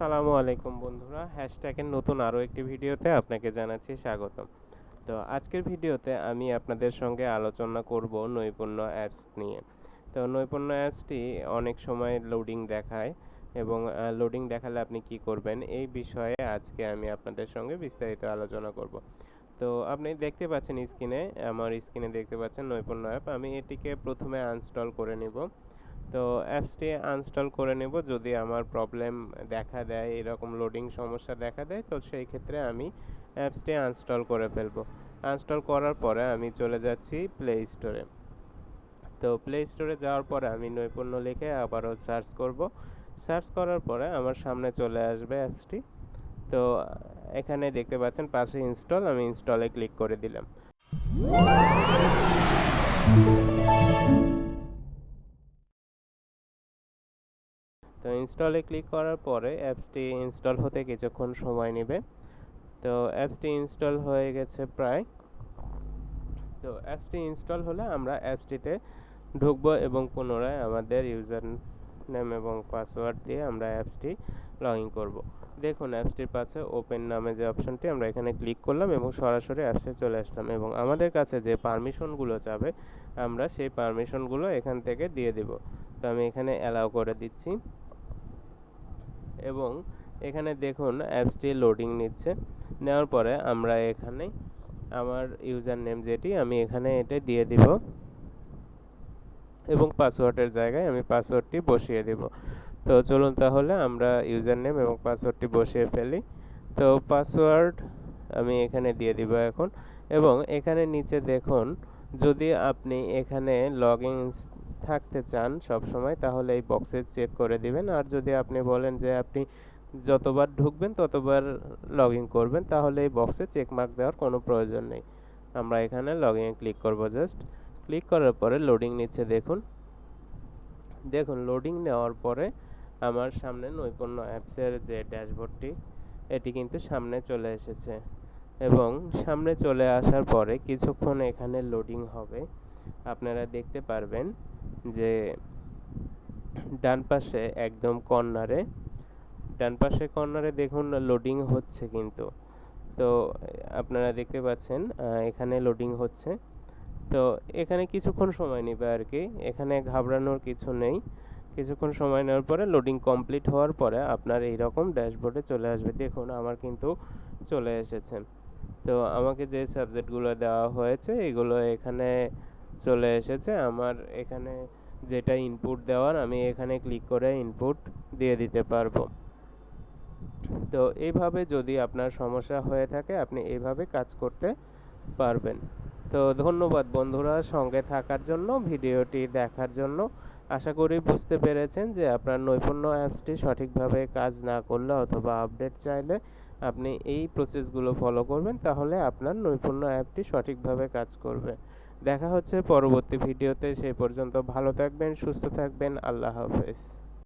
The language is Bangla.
আসসালামু আলাইকুম বন্ধুরা, হ্যাশট্যাগের নতুন আরও একটি ভিডিওতে আপনাকে জানাচ্ছি স্বাগতম। তো আজকের ভিডিওতে আমি আপনাদের সঙ্গে আলোচনা করব নৈপুণ্য অ্যাপস নিয়ে। তো নৈপুণ্য অ্যাপসটি অনেক সময় লোডিং দেখায় এবং লোডিং দেখালে আপনি কি করবেন এই বিষয়ে আজকে আমি আপনাদের সঙ্গে বিস্তারিত আলোচনা করব। তো আপনি দেখতে পাচ্ছেন আমার স্ক্রিনে দেখতে পাচ্ছেন নৈপুণ্য অ্যাপ। আমি এটিকে প্রথমে আনইনস্টল করে নেব। তো অ্যাপসটি আনইনস্টল করে নেব। যদি আমার প্রবলেম দেখা দেয়, এরকম লোডিং সমস্যা দেখা দেয়, তো সেই ক্ষেত্রে আমি অ্যাপসটি আনইনস্টল করে ফেলবো। আনইনস্টল করার পরে আমি চলে যাচ্ছি প্লে স্টোরে। তো প্লে স্টোরে যাওয়ার পরে আমি নৈপুণ্য লিখে আবারও সার্চ করব। সার্চ করার পরে আমার সামনে চলে আসবে অ্যাপসটি। তো এখানে দেখতে পাচ্ছেন পাশে ইনস্টল, আমি ইনস্টলে ক্লিক করে দিলাম। তো ইনস্টলে ক্লিক করার পরে অ্যাপসটি ইনস্টল হতে কিছুক্ষণ সময় নেবে। তো অ্যাপসটি ইনস্টল হয়ে গেছে প্রায়। তো অ্যাপসটি ইনস্টল হলে আমরা অ্যাপসটিতে ঢুকবো এবং পুনরায় আমাদের ইউজার নেম এবং পাসওয়ার্ড দিয়ে আমরা অ্যাপসটি লগ ইন করবো। দেখুন অ্যাপসটির পাশে ওপেন নামে যে অপশনটি, আমরা এখানে ক্লিক করলাম এবং সরাসরি অ্যাপসে চলে আসলাম এবং আমাদের কাছে যে পারমিশনগুলো চাবে আমরা সেই পারমিশনগুলো এখান থেকে দিয়ে দেব। তো আমি এখানে অ্যালাউ করে দিচ্ছি এবং এখানে দেখুন অ্যাপসটি লোডিং নিচ্ছে। নেওয়ার পরে আমরা এখানে আমার ইউজার নেম যেটি আমি এখানে এটা দিয়ে দিব এবং পাসওয়ার্ডের জায়গায় আমি পাসওয়ার্ডটি বসিয়ে দেব। তো চলুন তাহলে আমরা ইউজার নেম এবং পাসওয়ার্ডটি বসিয়ে ফেলি। তো পাসওয়ার্ড আমি এখানে দিয়ে দিব এখন এবং এখানে নিচে দেখুন, যদি আপনি এখানে লগ ইন থাকতে চান সব সময় তাহলে এই বক্সে চেক করে দিবেন। আর যদি আপনি বলেন যে আপনি যতবার ঢুকবেন ততবার লগ ইন করবেন, তাহলে এই বক্সে চেক মার্ক দেওয়ার কোনো প্রয়োজন নেই। আমরা এখানে লগ ইনে ক্লিক করব। জাস্ট ক্লিক করার পরে লোডিং নিচ্ছে। দেখুন লোডিং নেওয়ার পরে আমার সামনে নৈপুণ্য অ্যাপসের যে ড্যাশবোর্ডটি এটি কিন্তু সামনে চলে এসেছে এবং সামনে চলে আসার পরে কিছুক্ষণ এখানে লোডিং হবে। আপনারা দেখতে পারবেন যে ডান পাশে একদম ডান পাশে কর্নারে দেখুন লোডিং হচ্ছে কিন্তু। তো আপনারা দেখতে পাচ্ছেন এখানে লোডিং হচ্ছে। তো এখানে কিছুক্ষণ সময় নেবে আর কি, এখানে ঘাবড়ানোর কিছু নেই। কিছুক্ষণ সময় নেওয়ার পরে লোডিং কমপ্লিট হওয়ার পরে আপনার এইরকম ড্যাশবোর্ডে চলে আসবে। দেখুন আমার কিন্তু চলে এসেছে। তো আমাকে যে সাবজেক্টগুলো দেওয়া হয়েছে এগুলো এখানে চলে এসেছে। আমার এখানে যেটা ইনপুট দেওয়ার আমি এখানে ক্লিক করে ইনপুট দিয়ে দিতে পারবো। তো এইভাবে যদি আপনার সমস্যা হয়ে থাকে আপনি এইভাবে কাজ করতে পারবেন। তো ধন্যবাদ বন্ধুরা সঙ্গে থাকার জন্য, ভিডিওটি দেখার জন্য। আশা করি বুঝতে পেরেছেন যে আপনার নৈপুণ্য অ্যাপসটি সঠিকভাবে কাজ না করলে অথবা আপডেট চাইলে আপনি এই প্রসেসগুলো ফলো করবেন, তাহলে আপনার নৈপুণ্য অ্যাপটি সঠিকভাবে কাজ করবে। দেখা হচ্ছে পরবর্তী ভিডিওতে, সেই পর্যন্ত ভালো থাকবেন, সুস্থ থাকবেন। আল্লাহ হাফেজ।